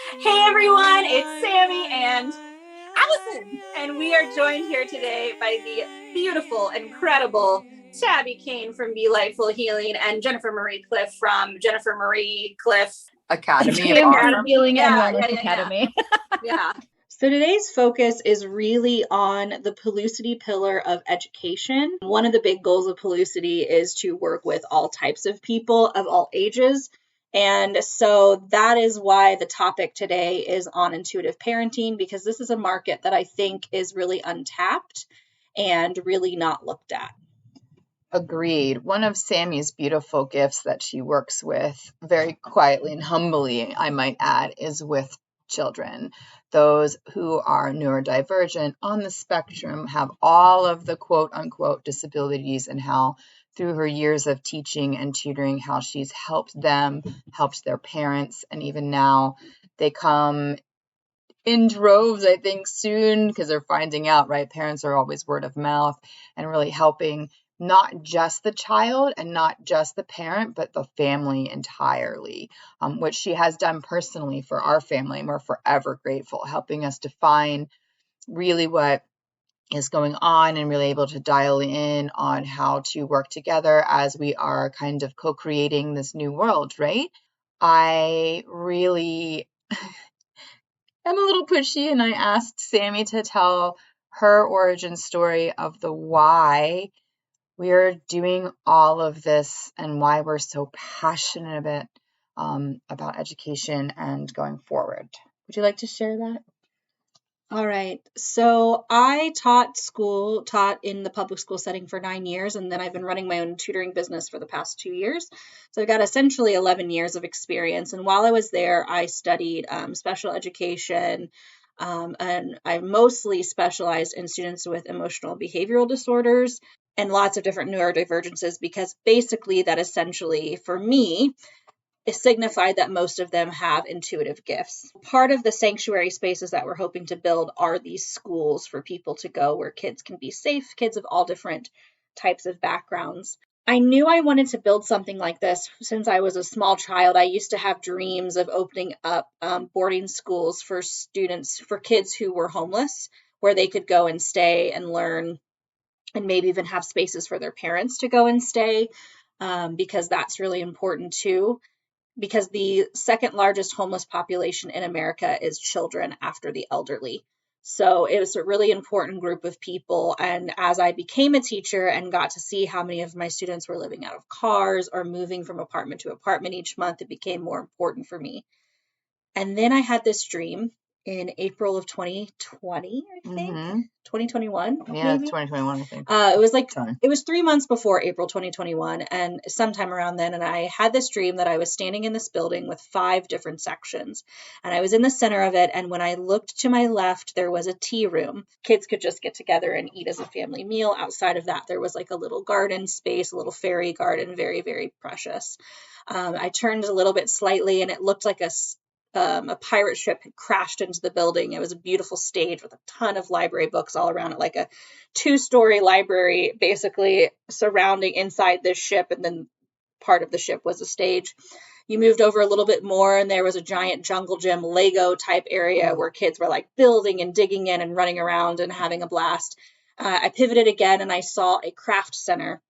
Hey everyone, it's Sammy and Allison, and we are joined here today by the beautiful, incredible Tabby Kane from Be Lightful Healing and Jennifer Marie Cliff from Jennifer Marie Cliff Academy of Academy Awesome. Healing and Wellness Academy. Yeah. So today's focus is really on the Pellucidity pillar of education. One of the big goals of Pellucidity is to work with all types of people of all ages. And so that is why the topic today is on intuitive parenting, because this is a market that I think is really untapped and really not looked at. Agreed. One of Sammy's beautiful gifts that she works with very quietly and humbly, I might add, is with children. Those who are neurodivergent on the spectrum have all of the quote unquote disabilities, and how through her years of teaching and tutoring, how she's helped them, helped their parents, and even now they come in droves, I think, soon, because they're finding out, right? Parents are always word of mouth, and really helping not just the child and not just the parent, but the family entirely, which she has done personally for our family. And we're forever grateful, helping us define really what is going on and really able to dial in on how to work together as we are kind of co-creating this new world, right? I really I'm a little pushy, and I asked Sammy to tell her origin story of the why we're doing all of this and why we're so passionate about education and going forward. Would you like to share that? All right. So I taught in the public school setting for 9 years, and then I've been running my own tutoring business for the past 2 years. So I've got essentially 11 years of experience. And while I was there, I studied special education, and I mostly specialized in students with emotional behavioral disorders and lots of different neurodivergences, because basically that essentially, for me, it signified that most of them have intuitive gifts. Part of the sanctuary spaces that we're hoping to build are these schools for people to go where kids can be safe, kids of all different types of backgrounds. I knew I wanted to build something like this since I was a small child. I used to have dreams of opening up boarding schools for students, for kids who were homeless, where they could go and stay and learn, and maybe even have spaces for their parents to go and stay, because that's really important too. Because the second largest homeless population in America is children after the elderly. So it was a really important group of people. And as I became a teacher and got to see how many of my students were living out of cars or moving from apartment to apartment each month, it became more important for me. And then I had this dream in April of 2020, I think. 2021. Yeah, maybe? 2021, I think. It was 3 months before April 2021, and sometime around then, and I had this dream that I was standing in this building with 5 different sections, and I was in the center of it, and when I looked to my left, there was a tea room. Kids could just get together and eat as a family meal. Outside of that, there was like a little garden space, a little fairy garden, very, very precious. I turned a little bit slightly, and it looked like a pirate ship had crashed into the building. It was a beautiful stage with a ton of library books all around it, like a 2-story library basically surrounding inside this ship, and then part of the ship was a stage. You moved over a little bit more, and there was a giant jungle gym Lego type area where kids were like building and digging in and running around and having a blast. I pivoted again, and I saw a craft center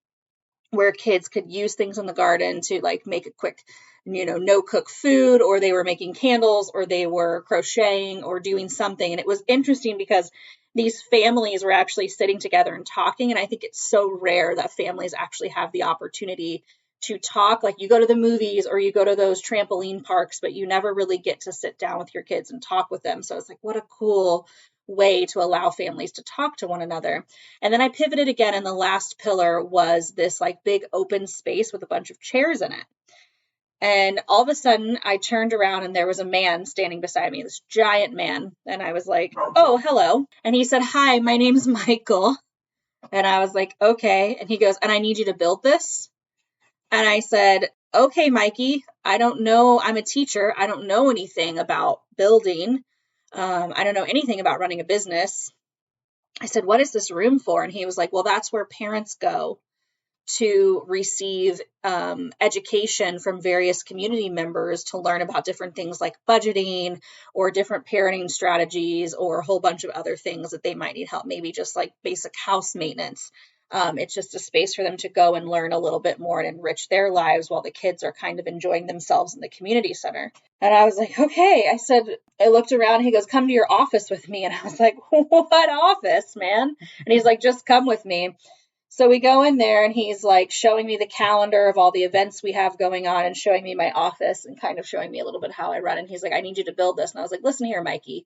where kids could use things in the garden to like make a quick, no cook food, or they were making candles, or they were crocheting or doing something. And it was interesting because these families were actually sitting together and talking. And I think it's so rare that families actually have the opportunity to talk. Like, you go to the movies or you go to those trampoline parks, but you never really get to sit down with your kids and talk with them. So it's like, what a cool way to allow families to talk to one another. And then I pivoted again, and the last pillar was this like big open space with a bunch of chairs in it. And all of a sudden I turned around, and there was a man standing beside me, this giant man. And I was like, oh, hello. And he said, hi, my name's Michael. And I was like, okay. And he goes, and I need you to build this. And I said, okay, Mikey, I don't know. I'm a teacher. I don't know anything about building. I don't know anything about running a business. I said, what is this room for? And he was like, well, that's where parents go to receive education from various community members to learn about different things like budgeting or different parenting strategies or a whole bunch of other things that they might need help, maybe just like basic house maintenance. It's just a space for them to go and learn a little bit more and enrich their lives while the kids are kind of enjoying themselves in the community center. And I was like, okay. I looked around. He goes, come to your office with me. And I was like, what office, man? And he's like, just come with me. So we go in there and he's like showing me the calendar of all the events we have going on and showing me my office and kind of showing me a little bit how I run. And he's like, I need you to build this. And I was like, listen here, Mikey,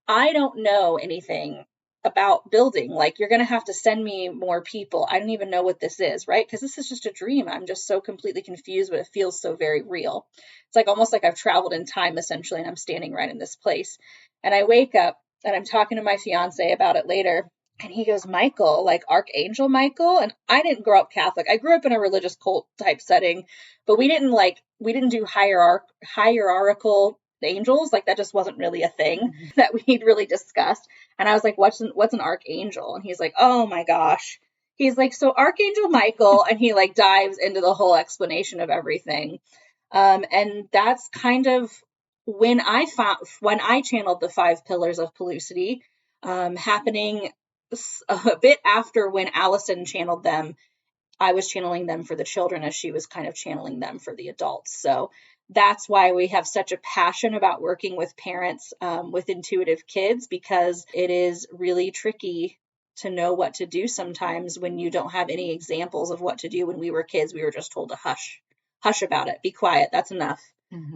I don't know anything about building. Like, you're going to have to send me more people. I don't even know what this is, right? Because this is just a dream. I'm just so completely confused, but it feels so very real. It's like almost like I've traveled in time, essentially, and I'm standing right in this place. And I wake up and I'm talking to my fiance about it later. And he goes, Michael, like Archangel Michael. And I didn't grow up Catholic. I grew up in a religious cult type setting, but we didn't do hierarchical angels. Like, that just wasn't really a thing that we'd really discussed. And I was like, what's an archangel? And he's like, oh my gosh. He's like, so Archangel Michael, and he like dives into the whole explanation of everything. And that's kind of when I channeled the 5 pillars of Pellucidity, happening a bit after when Allison channeled them. I was channeling them for the children as she was kind of channeling them for the adults. So that's why we have such a passion about working with parents with intuitive kids, because it is really tricky to know what to do sometimes when you don't have any examples of what to do. When we were kids, we were just told to hush about it, be quiet, that's enough.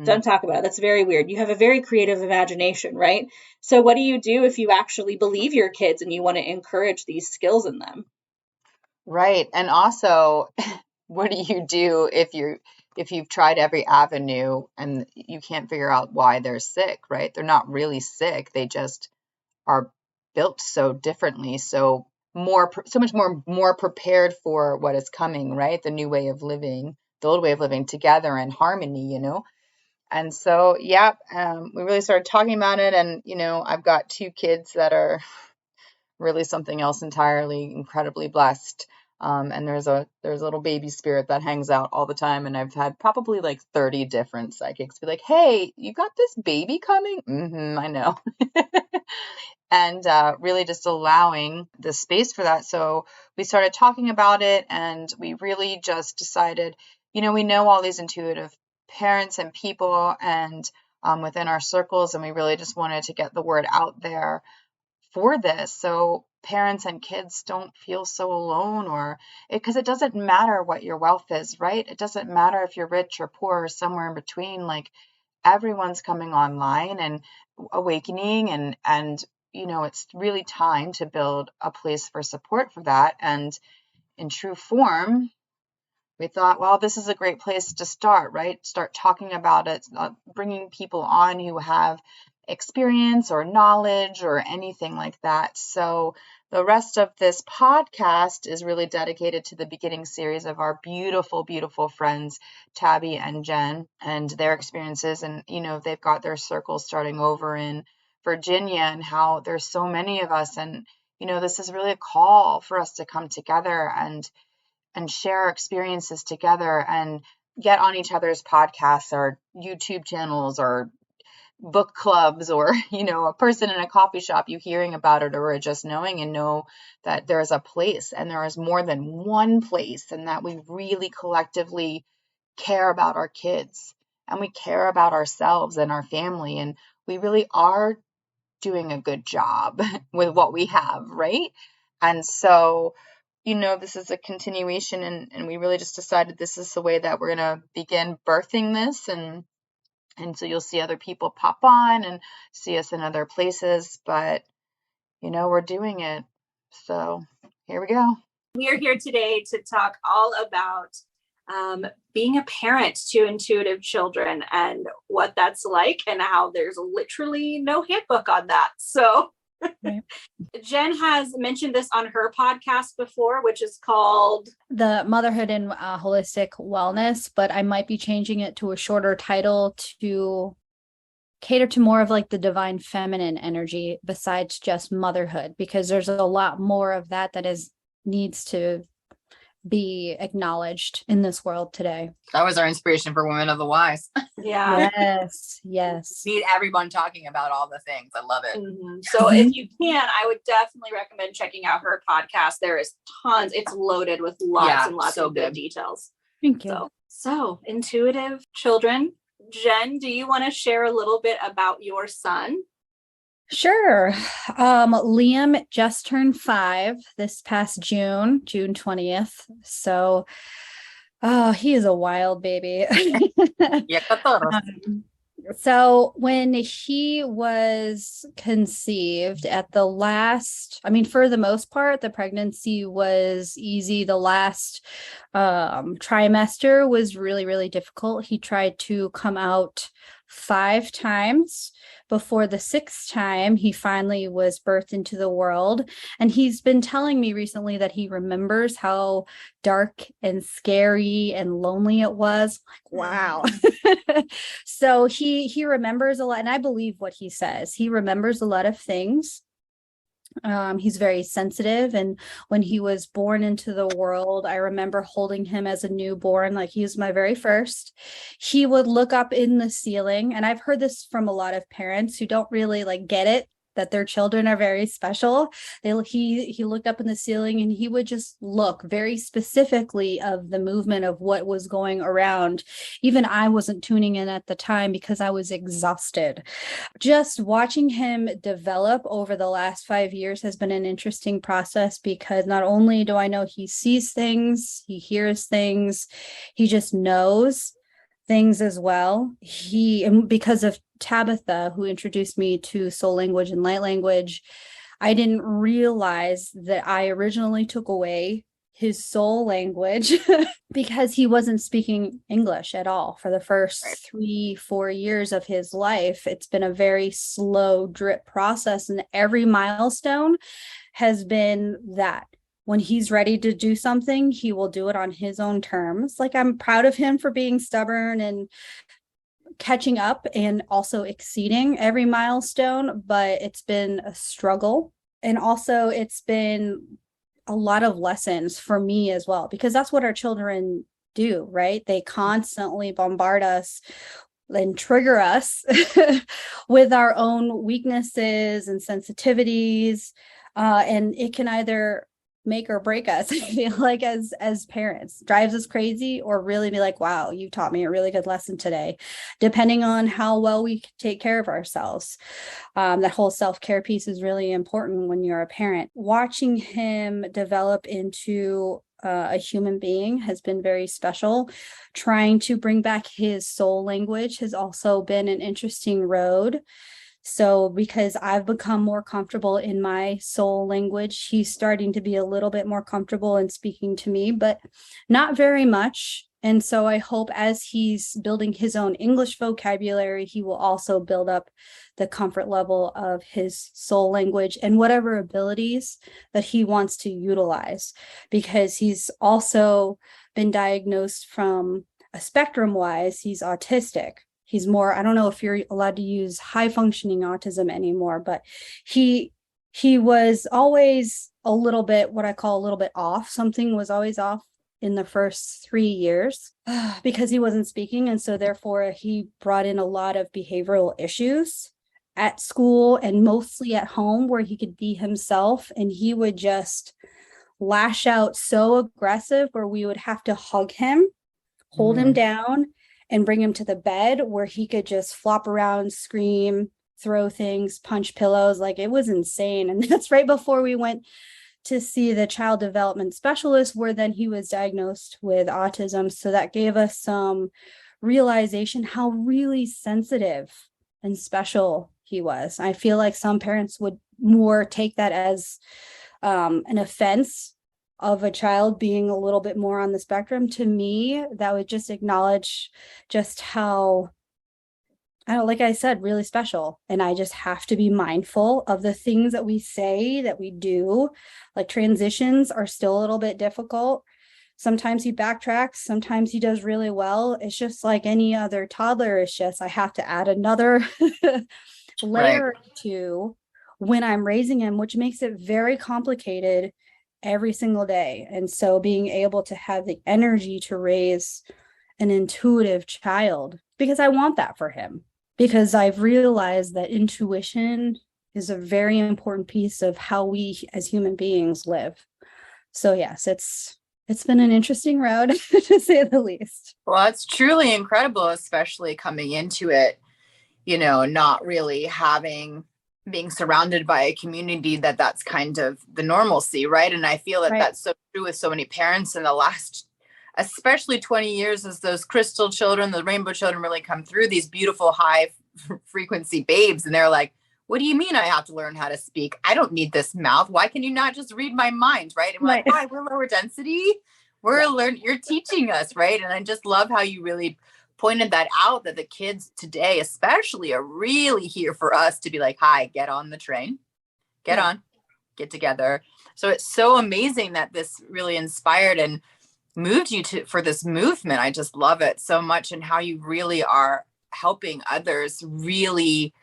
Don't talk about it. That's very weird. You have a very creative imagination, right? So what do you do if you actually believe your kids and you want to encourage these skills in them? Right. And also, what do you do if you've tried every avenue and you can't figure out why they're sick, right? They're not really sick. They just are built so differently, so much more prepared for what is coming, right? The new way of living, the old way of living together in harmony, And so, yeah, we really started talking about it. And, I've got 2 kids that are really something else entirely, incredibly blessed. And there's a little baby spirit that hangs out all the time. And I've had probably like 30 different psychics be like, hey, you got this baby coming? I know. And really just allowing the space for that. So we started talking about it, and we really just decided, we know all these intuitive parents and people and within our circles, and we really just wanted to get the word out there for this, so parents and kids don't feel so alone, or because it doesn't matter what your wealth is, right? It doesn't matter if you're rich or poor or somewhere in between. Like, everyone's coming online and awakening, and it's really time to build a place for support for that. And in true form, we thought, well, this is a great place to start, right? Start talking about it, bringing people on who have experience or knowledge or anything like that. So the rest of this podcast is really dedicated to the beginning series of our beautiful, beautiful friends, Tabby and Jen, and their experiences. And, they've got their circles starting over in Virginia, and how there's so many of us. And, this is really a call for us to come together and share our experiences together and get on each other's podcasts or YouTube channels or book clubs, or, a person in a coffee shop, you hearing about it or just knowing, and know that there's a place, and there is more than one place, and that we really collectively care about our kids, and we care about ourselves and our family, and we really are doing a good job with what we have, right? And so, this is a continuation, and we really just decided this is the way that we're going to begin birthing this. And so you'll see other people pop on and see us in other places, but, we're doing it. So here we go. We are here today to talk all about being a parent to intuitive children and what that's like, and how there's literally no handbook on that. So right. Jen has mentioned this on her podcast before, which is called The Motherhood and Holistic Wellness, but I might be changing it to a shorter title to cater to more of like the divine feminine energy besides just motherhood, because there's a lot more of that needs to be acknowledged in this world today. That was our inspiration for Women of the Wise. Yeah. Yes. Need everyone talking about all the things. I love it. Mm-hmm. So if you can, I would definitely recommend checking out her podcast. There is tons. It's loaded with lots and lots of good details. Thank you. So intuitive children. Jen, do you want to share a little bit about your son? Sure. Liam just turned 5 this past June 20th. So, he is a wild baby. So when he was conceived at the last, for the most part, the pregnancy was easy. The last trimester was really, really difficult. He tried to come out 5 times. Before the 6th time, he finally was birthed into the world. And he's been telling me recently that he remembers how dark and scary and lonely it was. Like, wow. So he remembers a lot. And I believe what he says. He remembers a lot of things. He's very sensitive. And when he was born into the world, I remember holding him as a newborn, like he was my very first. He would look up in the ceiling. And I've heard this from a lot of parents who don't really get it, that their children are very special. He looked up in the ceiling and he would just look very specifically of the movement of what was going around. Even I wasn't tuning in at the time because I was exhausted. Just watching him develop over the last 5 years has been an interesting process, because not only do I know he sees things, he hears things, he just knows things as well. Because of Tabitha, who introduced me to soul language and light language, I didn't realize that I originally took away his soul language because he wasn't speaking English at all for the first 3-4 years of his life. It's been a very slow drip process, and every milestone has been that. When he's ready to do something, he will do it on his own terms. Like, I'm proud of him for being stubborn and catching up and also exceeding every milestone, but it's been a struggle. And also it's been a lot of lessons for me as well, because that's what our children do, right? They constantly bombard us and trigger us with our own weaknesses and sensitivities. And it can either make or break us, I feel like, as parents. Drives us crazy, or really be like, wow, you taught me a really good lesson today, depending on how well we take care of ourselves. That whole self-care piece is really important when you're a parent. Watching him develop into a human being has been very special. Trying to bring back his soul language has also been an interesting road. So because I've become more comfortable in my soul language, he's starting to be a little bit more comfortable in speaking to me, but not very much. And so I hope as he's building his own English vocabulary, he will also build up the comfort level of his soul language and whatever abilities that he wants to utilize, because he's also been diagnosed from a spectrum wise, he's autistic. He's more, I don't know if you're allowed to use high functioning autism anymore, but he was always a little bit, what I call a little bit off. Something was always off in the first 3 years because he wasn't speaking. And so therefore he brought in a lot of behavioral issues at school and mostly at home, where he could be himself, and he would just lash out so aggressive where we would have to hug him, hold him down, and bring him to the bed, where he could just flop around, scream, throw things, punch pillows. Like, it was insane. And that's right before we went to see the child development specialist, where then he was diagnosed with autism. So that gave us some realization how really sensitive and special he was. I feel like some parents would more take that as an offense of a child being a little bit more on the spectrum. To me, that would just acknowledge just how, like I said, really special. And I just have to be mindful of the things that we say, that we do. Like, transitions are still a little bit difficult. Sometimes he backtracks, sometimes he does really well. It's just like any other toddler. It's just, I have to add another layer to when I'm raising him, which makes it very complicated every single day. And so being able to have the energy to raise an intuitive child, because I want that for him, because I've realized that intuition is a very important piece of how we as human beings live. So yes, it's been an interesting road to say the least. Well, it's truly incredible, especially coming into it, not really being surrounded by a community that's kind of the normalcy, right? And I feel that Right. that's so true with so many parents in the last, especially 20 years, as those crystal children, the rainbow children really come through, these beautiful high frequency babes. And they're like, what do you mean I have to learn how to speak? I don't need this mouth. Why can you not just read my mind, right? And we're like, why? We're lower density. You're teaching us, right? And I just love how you really pointed that out, that the kids today especially are really here for us to be like, hi, get on the train, get get together. So it's so amazing that this really inspired and moved you for this movement. I just love it so much, and how you really are helping others really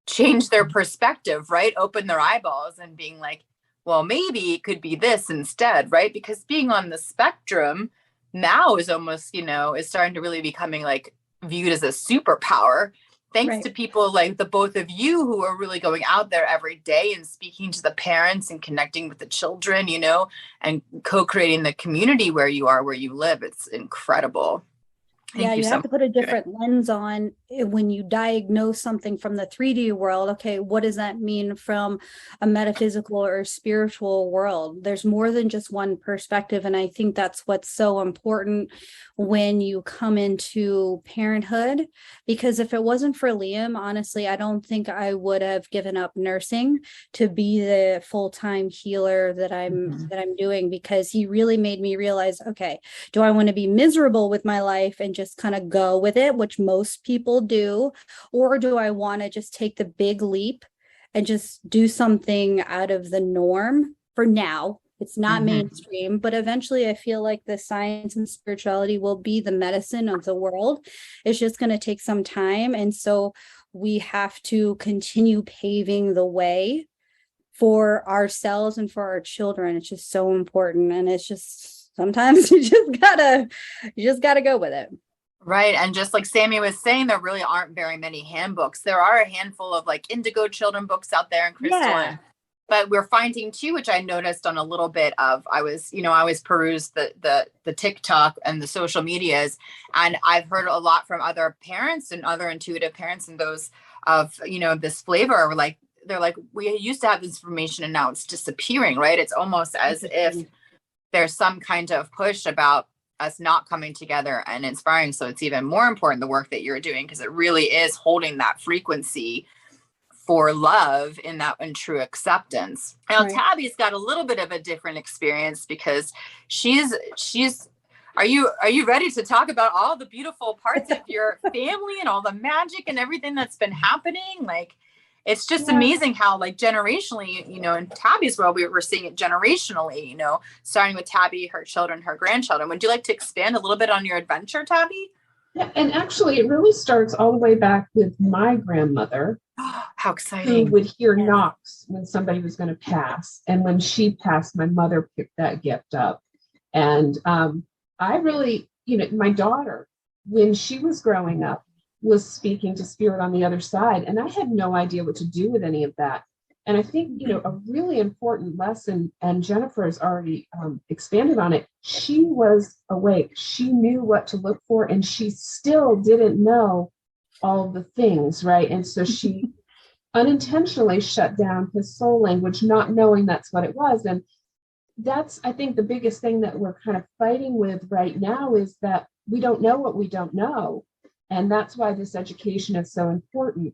change their perspective, right? Open their eyeballs and being like, well, maybe it could be this instead, right? Because being on the spectrum now is almost, is starting to really becoming like viewed as a superpower, thanks to people like the both of you who are really going out there every day and speaking to the parents and connecting with the children, and co-creating the community where you live. It's incredible. Thank you have to put a different lens on when you diagnose something from the 3D world. Okay, what does that mean from a metaphysical or spiritual world? There's more than just one perspective. And I think that's what's so important when you come into parenthood, because if it wasn't for Liam, honestly, I don't think I would have given up nursing to be the full-time healer that I'm doing, because he really made me realize, okay, do I want to be miserable with my life and just kind of go with it, which most people do, or do I want to just take the big leap and just do something out of the norm for now? It's not mainstream, but eventually I feel like the science and spirituality will be the medicine of the world. It's just going to take some time. And so we have to continue paving the way for ourselves and for our children. It's just so important. And it's just, sometimes you just gotta go with it. Right. And just like Sammy was saying, there really aren't very many handbooks. There are a handful of like indigo children books out there and crystalline. But we're finding too, which I noticed on a little bit of, I always peruse the TikTok and the social medias, and I've heard a lot from other parents and other intuitive parents and those of, this flavor, like, they're like, we used to have this information and now it's disappearing, right? It's almost as if there's some kind of push about us not coming together and inspiring. So it's even more important, the work that you're doing, because it really is holding that frequency for love in that and true acceptance. Now, Tabby's got a little bit of a different experience, because she's are you ready to talk about all the beautiful parts of your family and all the magic and everything that's been happening? Like, it's just amazing how, like, generationally, in Tabby's world, we were seeing it generationally, starting with Tabby, her children, her grandchildren. Would you like to expand a little bit on your adventure, Tabby? Yeah, and actually it really starts all the way back with my grandmother. How exciting. Who would hear knocks when somebody was going to pass. And when she passed, my mother picked that gift up. And I really, my daughter, when she was growing up, was speaking to spirit on the other side. And I had no idea what to do with any of that. And I think, a really important lesson, and Jennifer has already expanded on it, she was awake. She knew what to look for, and she still didn't know all the things, right? And so she unintentionally shut down his soul language, not knowing that's what it was. And that's, I think, the biggest thing that we're kind of fighting with right now, is that we don't know what we don't know. And that's why this education is so important.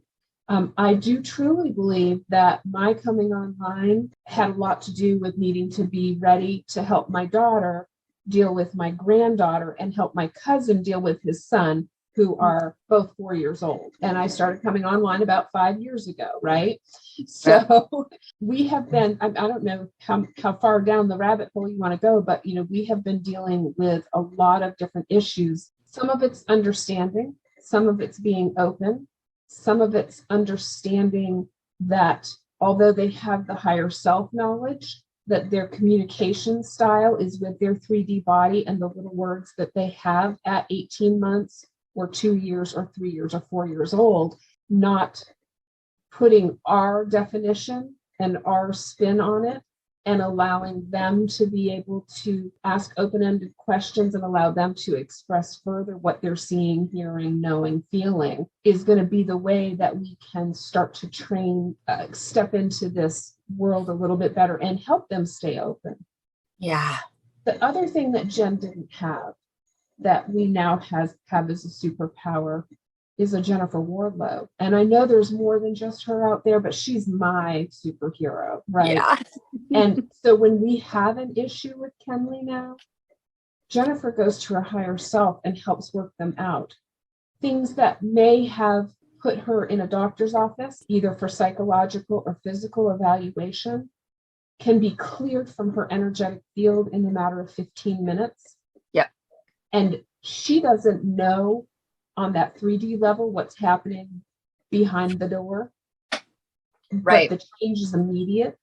I do truly believe that my coming online had a lot to do with needing to be ready to help my daughter deal with my granddaughter and help my cousin deal with his son, who are both 4 years old. And I started coming online about 5 years ago, right? So we have been, I don't know how far down the rabbit hole you want to go, but, we have been dealing with a lot of different issues. Some of it's understanding, some of it's being open, some of it's understanding that although they have the higher self knowledge, that their communication style is with their 3D body and the little words that they have at 18 months or 2 years or 3 years or 4 years old, not putting our definition and our spin on it, and allowing them to be able to ask open-ended questions and allow them to express further what they're seeing, hearing, knowing, feeling, is going to be the way that we can start to train, step into this world a little bit better and help them stay open. Yeah. The other thing that Jen didn't have that we now have as a superpower is a Jennifer Wardlow. And I know there's more than just her out there, but she's my superhero, right? Yeah. And so when we have an issue with Kenley now, Jennifer goes to her higher self and helps work them out. Things that may have put her in a doctor's office, either for psychological or physical evaluation, can be cleared from her energetic field in a matter of 15 minutes. Yep. And she doesn't know on that 3D level what's happening behind the door. Right. But the change is immediate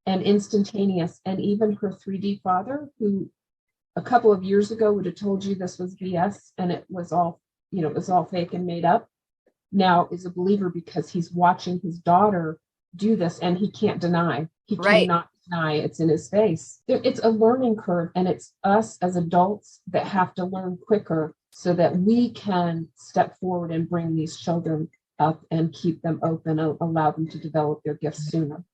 and instantaneous. And even her 3D father, who a couple of years ago would have told you this was BS and it was all, it was all fake and made up, now is a believer because he's watching his daughter do this and he can't deny. He cannot deny it's in his face. It's a learning curve, and it's us as adults that have to learn quicker so that we can step forward and bring these children up and keep them open, allow them to develop their gifts sooner.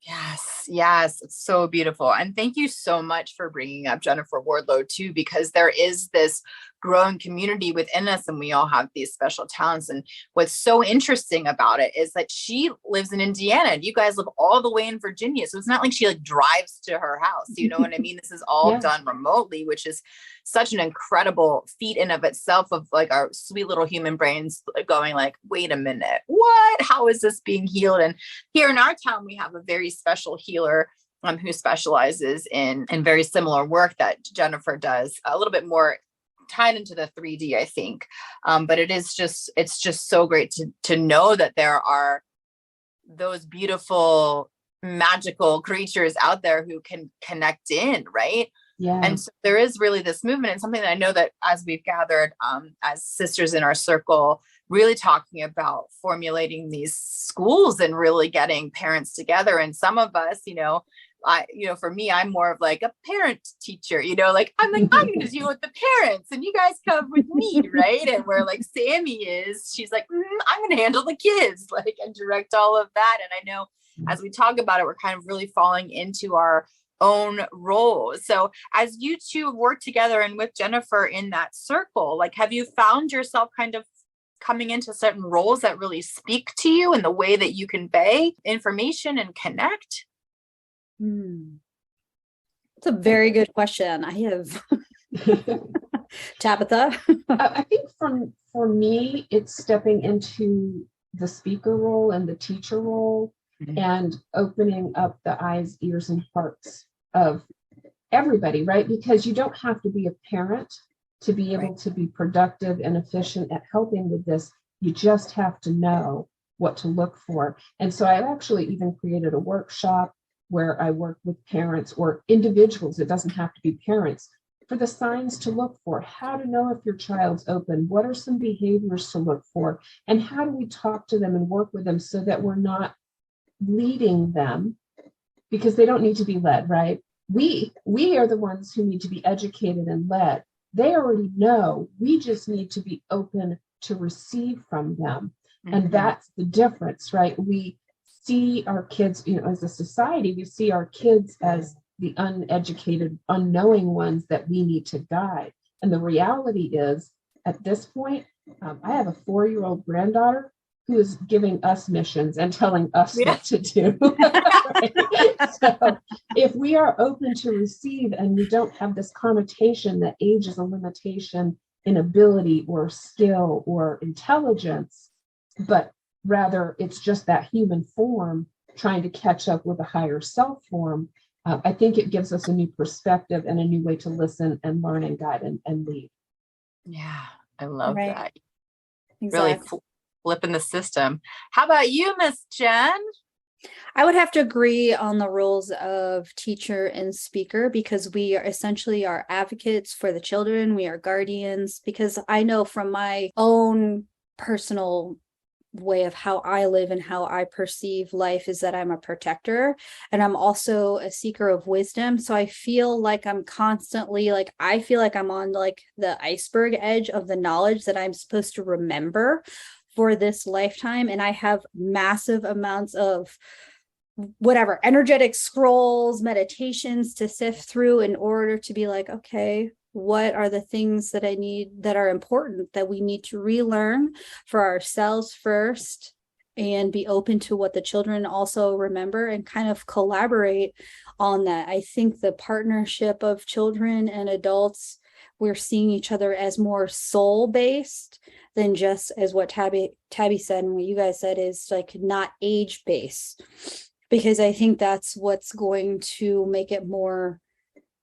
Yes. It's so beautiful. And thank you so much for bringing up Jennifer Wardlow too, because there is this growing community within us and we all have these special talents. And what's so interesting about it is that she lives in Indiana and you guys live all the way in Virginia. So it's not like she drives to her house. You know what I mean? This is all done remotely, which is such an incredible feat in of itself, of our sweet little human brains going wait a minute, what? How is this being healed? And here in our town, we have a very special healer who specializes in very similar work that Jennifer does, a little bit more tied into the 3D, I think. But it's just so great to know that there are those beautiful, magical creatures out there who can connect in, right? Yeah. And so there is really this movement, and something that I know that as we've gathered as sisters in our circle, really talking about formulating these schools and really getting parents together. And some of us, for me, I'm more of a parent teacher, I'm going to deal with the parents and you guys come with me. Right. And where Sammy is, she's I'm going to handle the kids, and direct all of that. And I know as we talk about it, we're kind of really falling into our own roles. So as you two work together and with Jennifer in that circle, have you found yourself kind of coming into certain roles that really speak to you in the way that you convey information and connect? That's a very good question. I have Tabitha. I think for me, it's stepping into the speaker role and the teacher role, and opening up the eyes, ears, and hearts of everybody, right? Because you don't have to be a parent to be able to be productive and efficient at helping with this. You just have to know what to look for. And so I actually even created a workshop where I work with parents or individuals, it doesn't have to be parents, for the signs to look for, how to know if your child's open, what are some behaviors to look for, and how do we talk to them and work with them so that we're not leading them, because they don't need to be led, right? We are the ones who need to be educated and led. They already know. We just need to be open to receive from them. And that's the difference, right? We see our kids, as a society, we see our kids as the uneducated, unknowing ones that we need to guide. And the reality is, at this point, I have a 4-year-old granddaughter who is giving us missions and telling us what to do. So if we are open to receive and we don't have this connotation that age is a limitation in ability or skill or intelligence, but rather it's just that human form trying to catch up with a higher self form, I think it gives us a new perspective and a new way to listen and learn and guide and lead. Yeah, I love that. Exactly. Really flipping the system. How about you, Miss Jen? I would have to agree on the roles of teacher and speaker, because we are essentially our advocates for the children. We are guardians, because I know from my own personal way of how I live and how I perceive life is that I'm a protector, and I'm also a seeker of wisdom. So I feel like I'm constantly I feel like I'm on the iceberg edge of the knowledge that I'm supposed to remember for this lifetime. And I have massive amounts of whatever energetic scrolls, meditations to sift through in order to be like, okay, what are the things that I need that are important that we need to relearn for ourselves first, and be open to what the children also remember and kind of collaborate on that. I think the partnership of children and adults, we're seeing each other as more soul-based than just as what Tabby said and what you guys said is not age-based. Because I think that's what's going to make it more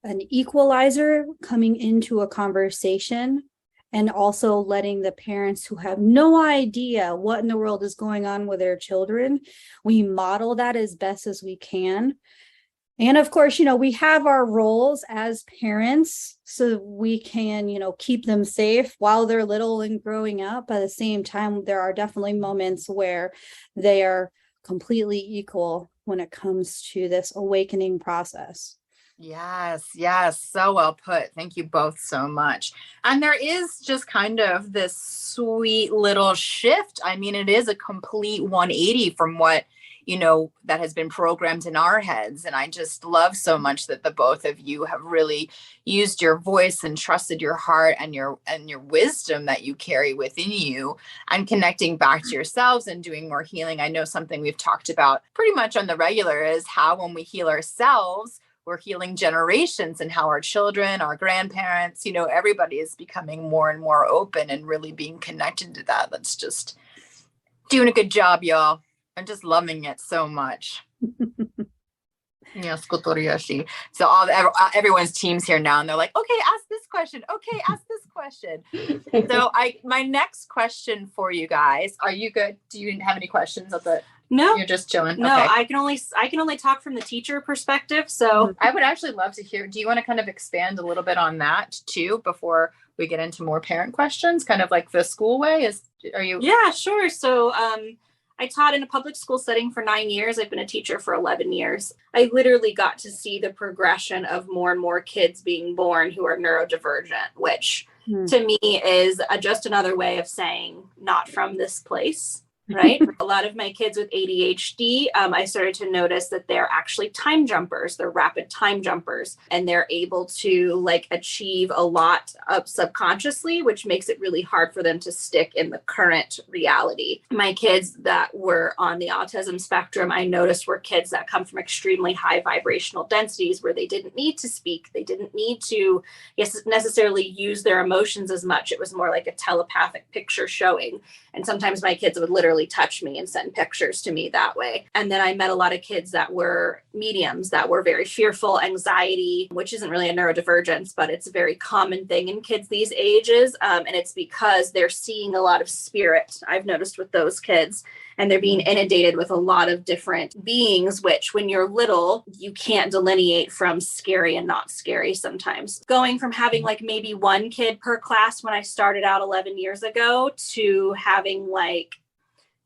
an equalizer coming into a conversation, and also letting the parents who have no idea what in the world is going on with their children, we model that as best as we can. And of course, we have our roles as parents so we can, keep them safe while they're little and growing up. At the same time, there are definitely moments where they are completely equal when it comes to this awakening process. Yes, so well put. Thank you both so much. And there is just kind of this sweet little shift. I mean, it is a complete 180 from what, that has been programmed in our heads. And I just love so much that the both of you have really used your voice and trusted your heart and your wisdom that you carry within you, and connecting back to yourselves and doing more healing. I know something we've talked about pretty much on the regular is how when we heal ourselves, we're healing generations, and how our children, our grandparents, everybody is becoming more and more open and really being connected to that. That's just doing a good job, y'all. I'm just loving it so much. Yes, Kotoriyoshi. So everyone's teams here now, and they're like, okay, ask this question. Okay, ask this question. So my next question for you guys, are you good? Do you have any questions of the? No, you're just chilling. No, okay. I can only talk from the teacher perspective. So I would actually love to hear, do you want to kind of expand a little bit on that too, before we get into more parent questions, kind of like the school way? Are you? Yeah, sure. So, I taught in a public school setting for 9 years. I've been a teacher for 11 years. I literally got to see the progression of more and more kids being born who are neurodivergent, which to me is just another way of saying not from this place. Right. A lot of my kids with ADHD, I started to notice that they're actually time jumpers. They're rapid time jumpers, and they're able to achieve a lot of subconsciously, which makes it really hard for them to stick in the current reality. My kids that were on the autism spectrum, I noticed were kids that come from extremely high vibrational densities where they didn't need to speak. They didn't need to necessarily use their emotions as much. It was more like a telepathic picture showing. And sometimes my kids would literally touch me and send pictures to me that way. And then I met a lot of kids that were mediums, that were very fearful, anxiety, which isn't really a neurodivergence, but it's a very common thing in kids these ages. And it's because they're seeing a lot of spirit, I've noticed with those kids. And they're being inundated with a lot of different beings, which when you're little, you can't delineate from scary and not scary sometimes. Going from having maybe one kid per class when I started out 11 years ago to having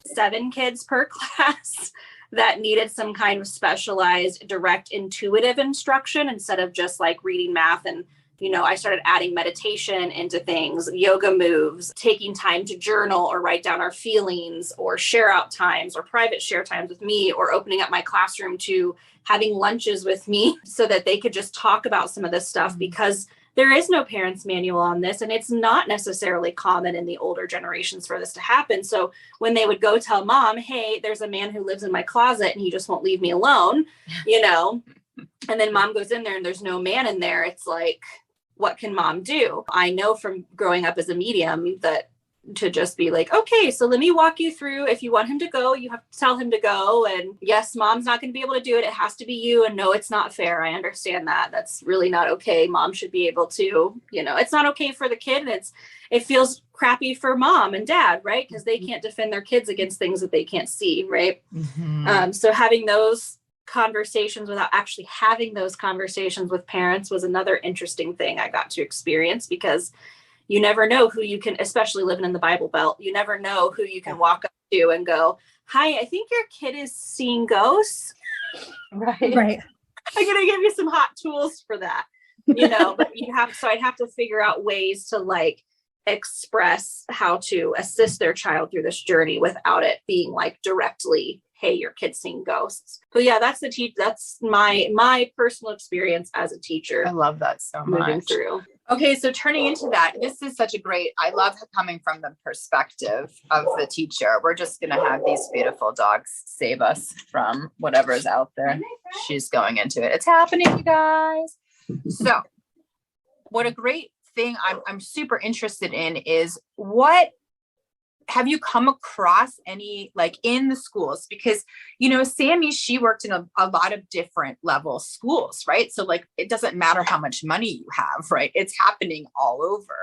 7 kids per class that needed some kind of specialized, direct, intuitive instruction instead of just reading math. And I started adding meditation into things, yoga moves, taking time to journal or write down our feelings, or share out times or private share times with me, or opening up my classroom to having lunches with me so that they could just talk about some of this stuff, because there is no parent's manual on this, and it's not necessarily common in the older generations for this to happen. So when they would go tell mom, hey, there's a man who lives in my closet and he just won't leave me alone, and then mom goes in there and there's no man in there, it's what can mom do? I know from growing up as a medium that to just be like, okay, so let me walk you through. If you want him to go, you have to tell him to go. And yes, mom's not going to be able to do it. It has to be you. And no, it's not fair. I understand that. That's really not okay. Mom should be able to, it's not okay for the kid. And it feels crappy for mom and dad, right? Because they can't defend their kids against things that they can't see, right? Mm-hmm. So having those conversations without actually having those conversations with parents was another interesting thing I got to experience, because you never know who you can, especially living in the Bible Belt, you never know who you can walk up to and go, hi, I think your kid is seeing ghosts. Right. I'm going to give you some hot tools for that, but I'd have to figure out ways to like express how to assist their child through this journey without it being like directly, hey, your kid's seeing ghosts. But yeah, that's my personal experience as a teacher. I love that so much. Moving through. Okay, so turning into that, this is such a great, I love coming from the perspective of the teacher. We're just going to have these beautiful dogs save us from whatever's out there. She's going into it. It's happening, you guys. So what a great thing I'm super interested in is, what have you come across any, like in the schools? Because, Sammy, she worked in a lot of different level schools, right? So like, it doesn't matter how much money you have, right? It's happening all over.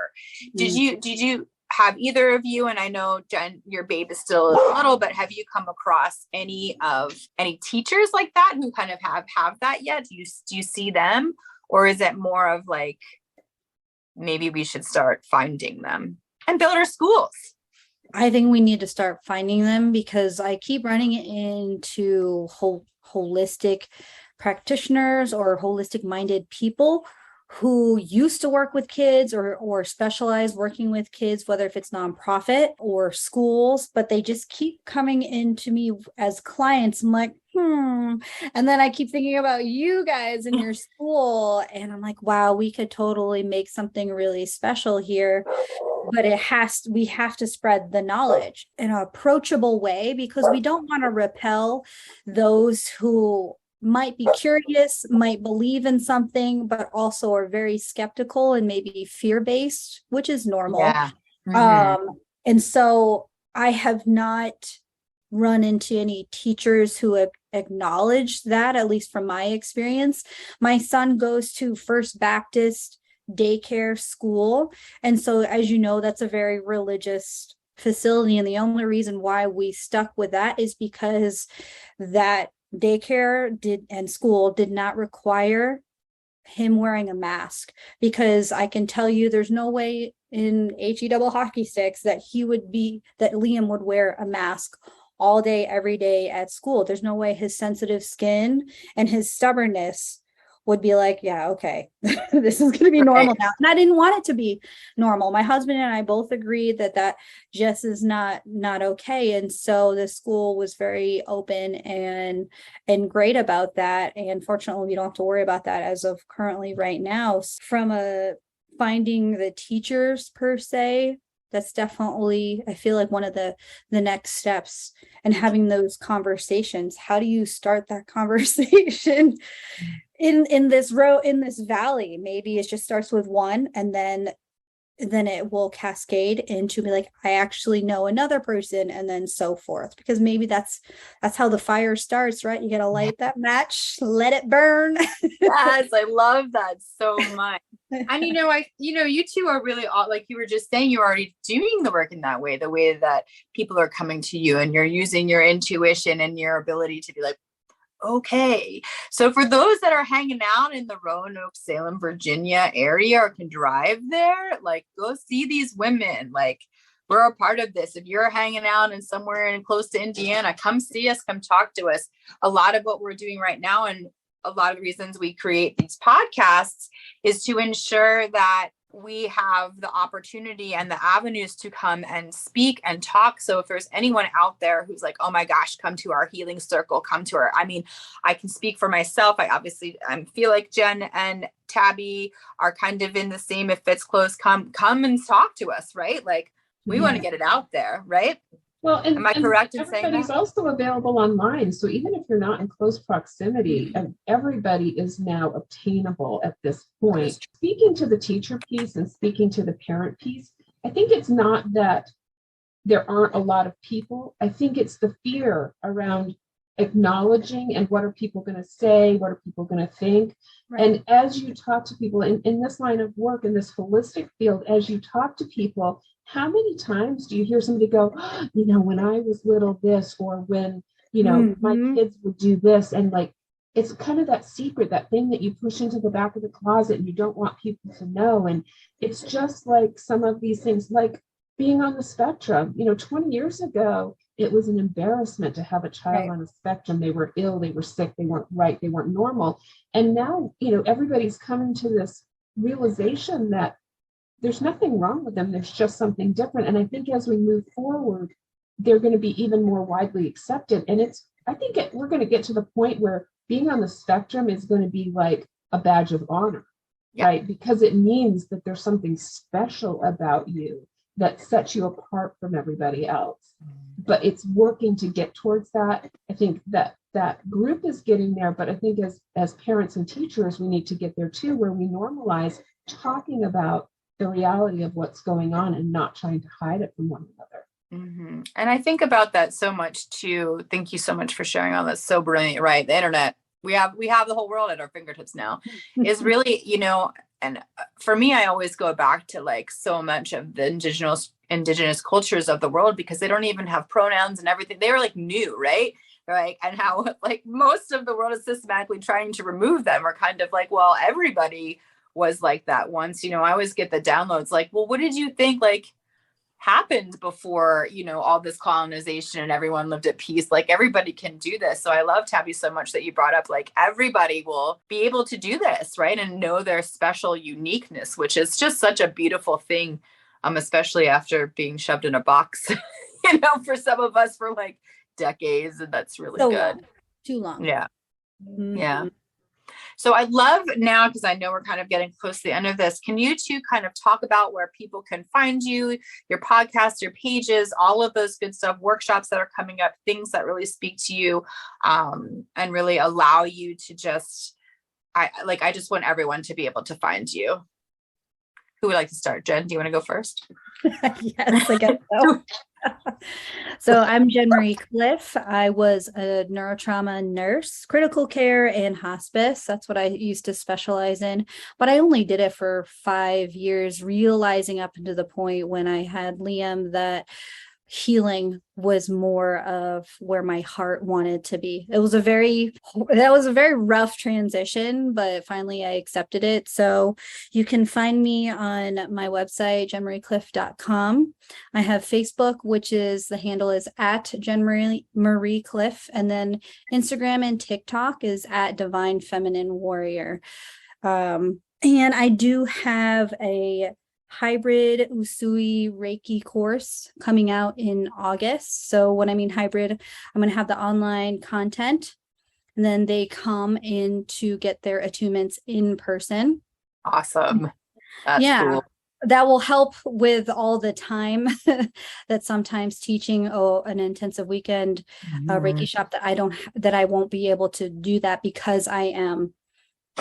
Mm-hmm. Did you have either of you, and I know Jen, your babe is still little, but have you come across any teachers like that who kind of have that yet? Do you see them? Or is it more of like, maybe we should start finding them and build our schools? I think we need to start finding them, because I keep running into holistic practitioners or holistic minded people who used to work with kids or specialize working with kids, whether if it's nonprofit or schools, but they just keep coming into me as clients. I'm like, and then I keep thinking about you guys in your school, and I'm like, wow, we could totally make something really special here. But we have to spread the knowledge in an approachable way, because we don't want to repel those who might be curious, might believe in something, but also are very skeptical and maybe fear-based, which is normal. Yeah. Mm-hmm. And so I have not run into any teachers who have acknowledged that, at least from my experience. My son goes to First Baptist daycare school, and so, as you know, that's a very religious facility, and the only reason why we stuck with that is because that daycare and school did not require him wearing a mask, because I can tell you there's no way in HE double hockey sticks that Liam would wear a mask all day, every day at school. There's no way his sensitive skin and his stubbornness would be like, yeah, okay, this is going to be normal now. And I didn't want it to be normal. My husband and I both agreed that just is not okay. And so the school was very open and great about that. And fortunately, we don't have to worry about that as of currently right now. From finding the teachers per se, that's definitely, I feel like, one of the next steps, and having those conversations. How do you start that conversation in this valley? Maybe it just starts with one, and then it will cascade into be like, I actually know another person, and then so forth, because maybe that's how the fire starts, right? You gotta light that match, let it burn. Yes, I love that so much. And you two are really all, like you were just saying, you're already doing the work in that way, the way that people are coming to you, and you're using your intuition and your ability to be like, okay. So for those that are hanging out in the Roanoke, Salem, Virginia area, or can drive there, like, go see these women. Like, we're a part of this. If you're hanging out in somewhere close to Indiana, come see us, come talk to us. A lot of what we're doing right now, and a lot of the reasons we create these podcasts, is to ensure that we have the opportunity and the avenues to come and speak and talk. So if there's anyone out there who's like, oh my gosh, come to our healing circle, I can speak for myself. I feel like Jen and Tabby are kind of in the same, if it's close, come and talk to us, right? Like, we want to get it out there, right? Well, and am I correct in saying that? Everybody's also available online. So even if you're not in close proximity, everybody is now obtainable at this point. Speaking to the teacher piece and speaking to the parent piece, I think it's not that there aren't a lot of people. I think it's the fear around acknowledging and what are people going to say, what are people going to think. Right. And as you talk to people in this line of work, in this holistic field, as you talk to people, how many times do you hear somebody go, oh, you know, when I was little this, or when, you know, my kids would do this, and like, it's kind of that secret, that thing that you push into the back of the closet and you don't want people to know. And it's just like some of these things, like being on the spectrum. You know, 20 years ago, it was an embarrassment to have a child on the spectrum. They were ill, they were sick, they weren't right, they weren't normal. And now, you know, everybody's coming to this realization that there's nothing wrong with them. There's just something different. And I think as we move forward, they're going to be even more widely accepted. And we're going to get to the point where being on the spectrum is going to be like a badge of honor, right? Because it means that there's something special about you that sets you apart from everybody else. But it's working to get towards that. I think that group is getting there, but I think as parents and teachers, we need to get there too, where we normalize talking about the reality of what's going on and not trying to hide it from one another. Mm-hmm. And I think about that so much too. Thank you so much for sharing all this. So brilliant, right? The internet, we have the whole world at our fingertips now. Is really, you know, and for me, I always go back to like so much of the indigenous cultures of the world, because they don't even have pronouns and everything. They were like new, right? Right. And how like most of the world is systematically trying to remove them, or kind of like, well, everybody was like that once. You know, I always get the downloads like, well, what did you think like happened before, you know, all this colonization and everyone lived at peace? Like everybody can do this. So I love, Tabby, so much that you brought up like everybody will be able to do this, right? And know their special uniqueness, which is just such a beautiful thing, especially after being shoved in a box, you know, for some of us for like decades. And that's really so good. Long. Too long. Yeah. Mm-hmm. Yeah. So I'd love now, because I know we're kind of getting close to the end of this, can you two kind of talk about where people can find you, your podcast, your pages, all of those good stuff, workshops that are coming up, things that really speak to you, and really allow you to just, I just want everyone to be able to find you. Who would like to start? Jen, do you want to go first? Yes, I guess so. So I'm Jen Marie Cliff. I was a neurotrauma nurse, critical care and hospice. That's what I used to specialize in. But I only did it for 5 years, realizing up until the point when I had Liam that healing was more of where my heart wanted to be. That was a very rough transition, but finally I accepted it. So you can find me on my website, jenmariecliff.com. I have Facebook, which is the handle is at Marie Cliff, and then Instagram and TikTok is at Divine Feminine Warrior. And I do have a hybrid Usui Reiki course coming out in August. So when I mean hybrid, I'm going to have the online content, and then they come in to get their attunements in person. Awesome. That's cool. That will help with all the time that sometimes teaching an intensive weekend Reiki shop that I won't be able to do that because I am,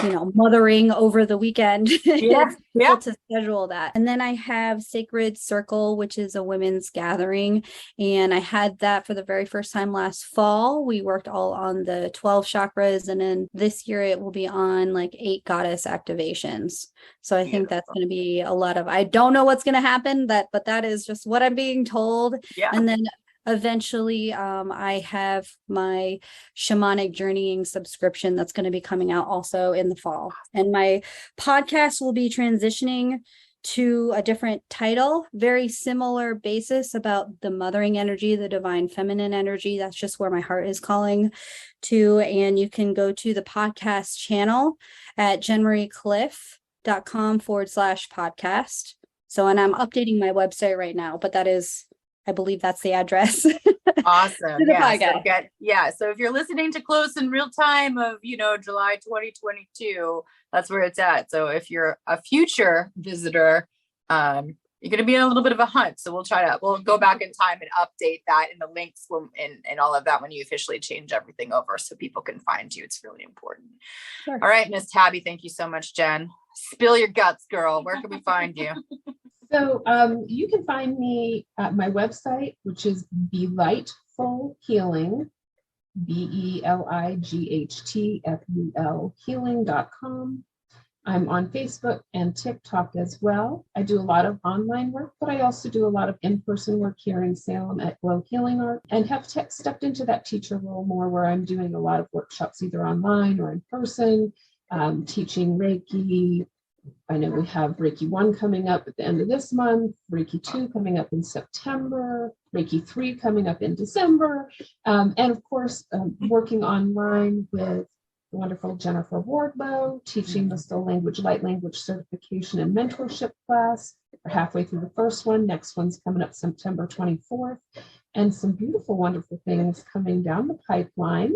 you know, mothering over the weekend. To schedule that. And then I have Sacred Circle, which is a women's gathering, and I had that for the very first time last fall. We worked all on the 12 chakras, and then this year it will be on like 8 goddess activations. So I think that's going to be a lot of, I don't know what's going to happen, but that is just what I'm being told. And then eventually, I have my shamanic journeying subscription that's going to be coming out also in the fall. And my podcast will be transitioning to a different title, very similar basis about the mothering energy, the divine feminine energy. That's just where my heart is calling to. And you can go to the podcast channel at jenmariecliff.com/podcast. So, and I'm updating my website right now, but that is, I believe that's the address. Awesome. So if you're listening to close in real time of, you know, July 2022, that's where it's at. So if you're a future visitor, you're going to be in a little bit of a hunt. So we'll go back in time and update that in the links and all of that when you officially change everything over so people can find you. It's really important. Sure. All right, Miss Tabby, thank you so much, Jen. Spill your guts, girl. Where can we find you? So you can find me at my website, which is Belightful Healing, BELIGHTFUL healing.com. I'm on Facebook and TikTok as well. I do a lot of online work, but I also do a lot of in-person work here in Salem at Glow Healing Art, and have stepped into that teacher role more, where I'm doing a lot of workshops either online or in person, teaching Reiki. I know we have Reiki 1 coming up at the end of this month, Reiki 2 coming up in September, Reiki 3 coming up in December, and of course, working online with the wonderful Jennifer Wardlow, teaching the Soul Language, Light Language Certification and Mentorship class. We're halfway through the first one. Next one's coming up September 24th. And some beautiful, wonderful things coming down the pipeline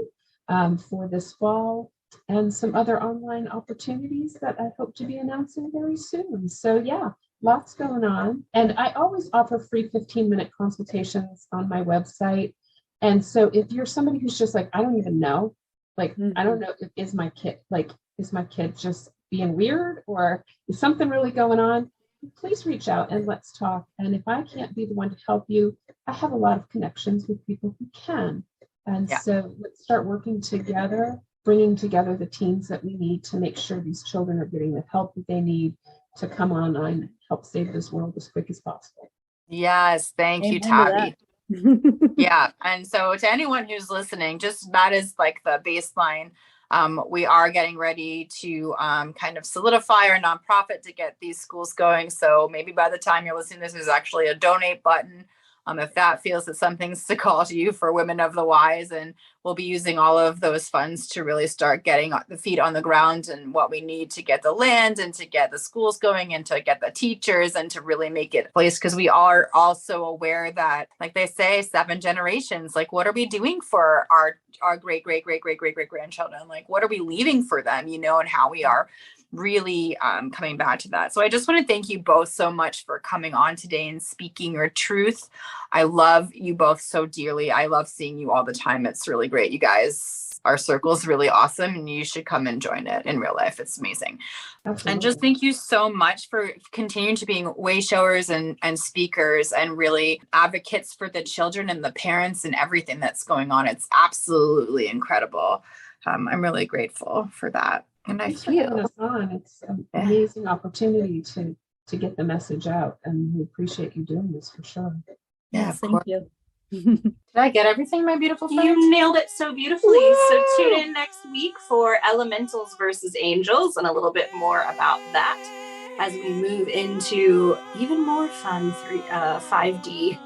for this fall, and some other online opportunities that I hope to be announcing very soon. So yeah, lots going on. And I always offer free 15-minute consultations on my website. And so if you're somebody who's just like, I don't even know, like, I don't know, is my kid just being weird, or is something really going on? Please reach out and let's talk. And if I can't be the one to help you, I have a lot of connections with people who can. And so let's start working together, bringing together the teams that we need to make sure these children are getting the help that they need to come online and help save this world as quick as possible. Yes, thank you, Tabby. Yeah. And so to anyone who's listening, just that is like the baseline. We are getting ready to kind of solidify our nonprofit to get these schools going. So maybe by the time you're listening to this, there's actually a donate button. If that feels that something's to call to you for Women of the Wise, and we'll be using all of those funds to really start getting the feet on the ground and what we need to get the land and to get the schools going and to get the teachers and to really make it a place. Because we are also aware that, like they say, 7 generations, like what are we doing for our great grandchildren? Like what are we leaving for them, and how we are really coming back to that. So I just want to thank you both so much for coming on today and speaking your truth. I love you both so dearly. I love seeing you all the time. It's really great. You guys, our circle is really awesome, and you should come and join it in real life. It's amazing. Absolutely. And just thank you so much for continuing to being way showers and speakers and really advocates for the children and the parents and everything that's going on. It's absolutely incredible. I'm really grateful for that. And Thanks for having us on. It's an amazing opportunity to get the message out, and we appreciate you doing this for sure. Yes, thank you. Did I get everything, my beautiful friend? You nailed it so beautifully. Woo! So tune in next week for elementals versus angels and a little bit more about that as we move into even more fun 5D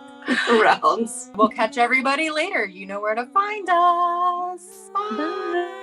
realms. We'll catch everybody later. You know where to find us. Bye.